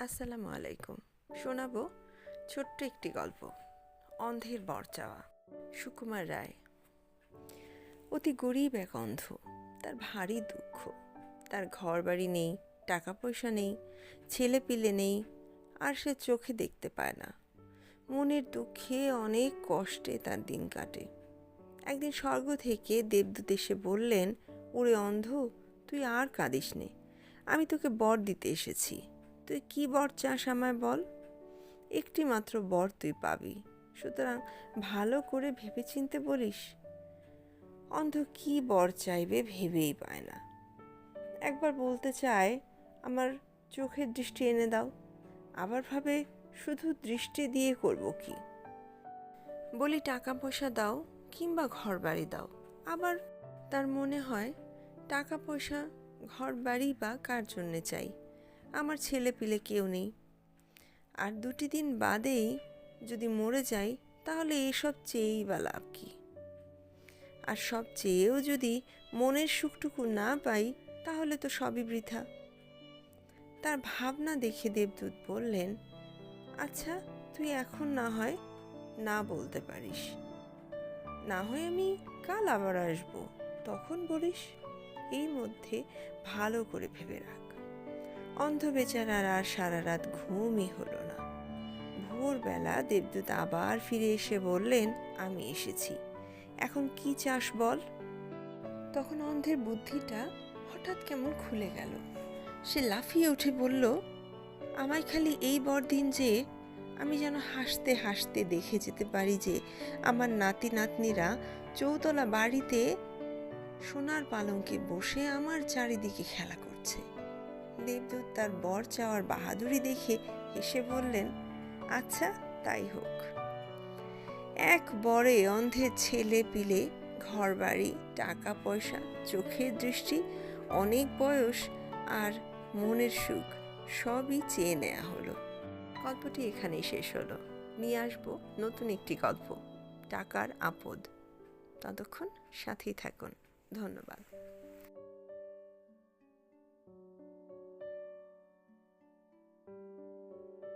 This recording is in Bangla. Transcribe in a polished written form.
আসসালামু আলাইকুম। শোনাবো ছোট্ট একটি গল্প, অন্ধের বর চাওয়া। সুকুমার রায়। অতি গরিব এক অন্ধ, তার ভারী দুঃখ। তার ঘর বাড়ি নেই, টাকা পয়সা নেই, ছেলে পিলে নেই, আর সে চোখে দেখতে পায় না। মনের দুঃখে অনেক কষ্টে তার দিন কাটে। একদিন স্বর্গ থেকে দেবদূত এসে বললেন, ওরে অন্ধ, তুই আর কাঁদিস নে, আমি তোকে বর দিতে এসেছি। তুই কি বর চাস আমায় বল। একটি মাত্র বর তুই পাবি, সুতরাং ভালো করে ভেবেচিন্তে বলিস। অন্ধ কি বর চাইবে ভেবেই পায় না। একবার বলতে চায়, আমার চোখের দৃষ্টি এনে দাও। আবার ভাবে, শুধু দৃষ্টি দিয়ে করব কি। বলি টাকা পয়সা দাও কিংবা ঘর বাড়ি দাও। আবার তার মনে হয়, টাকা পয়সা ঘর বাড়ি বা কার জন্যে চাই, আমার ছেলে পিলে কেউ নেই। আর 2টি দিন বাদেই যদি মরে যাই, তাহলে এসব চেয়েই বা লাভ কি। আর সব চেয়েও যদি মনের সুখটুকু না পাই, তাহলে তো সবই বৃথা। তার ভাবনা দেখে দেবদূত বললেন, আচ্ছা, তুই এখন না হয় না বলতে পারিস, না হয় আমি কাল আবার আসবো, তখন বলিস। এই মধ্যে ভালো করে ভেবে রাখ। অন্ধ বেচারার আর সারা রাত ঘুমই হলো না। ভোরবেলা দেবদূত আবার ফিরে এসে বললেন, আমি এসেছি, এখন কি চাস বল। তখন অন্ধের বুদ্ধিটা হঠাৎ কেমন খুলে গেল। সে লাফিয়ে উঠে বলল, আমায় খালি এই বরদিন যে আমি যেন হাসতে হাসতে দেখে যেতে পারি যে আমার নাতি নাতনিরা চৌতলা বাড়িতে সোনার পালঙ্কে বসে আমার চারিদিকে খেলা করছে। দেবদূত তার বর চাওয়ার বাহাদুরি দেখে হেসে বললেন, আচ্ছা, তাই হোক। এক বরে অন্ধের ছেলে পিলে, ঘর বাড়ি, টাকা পয়সা, চোখের দৃষ্টি, অনেক বয়স আর মনের সুখ সবই চেয়ে নেওয়া হলো। গল্পটি এখানেই শেষ হলো। নিয়ে আসবো নতুন একটি গল্প, টাকার আপদ। ততক্ষণ সাথেই থাকুন। ধন্যবাদ।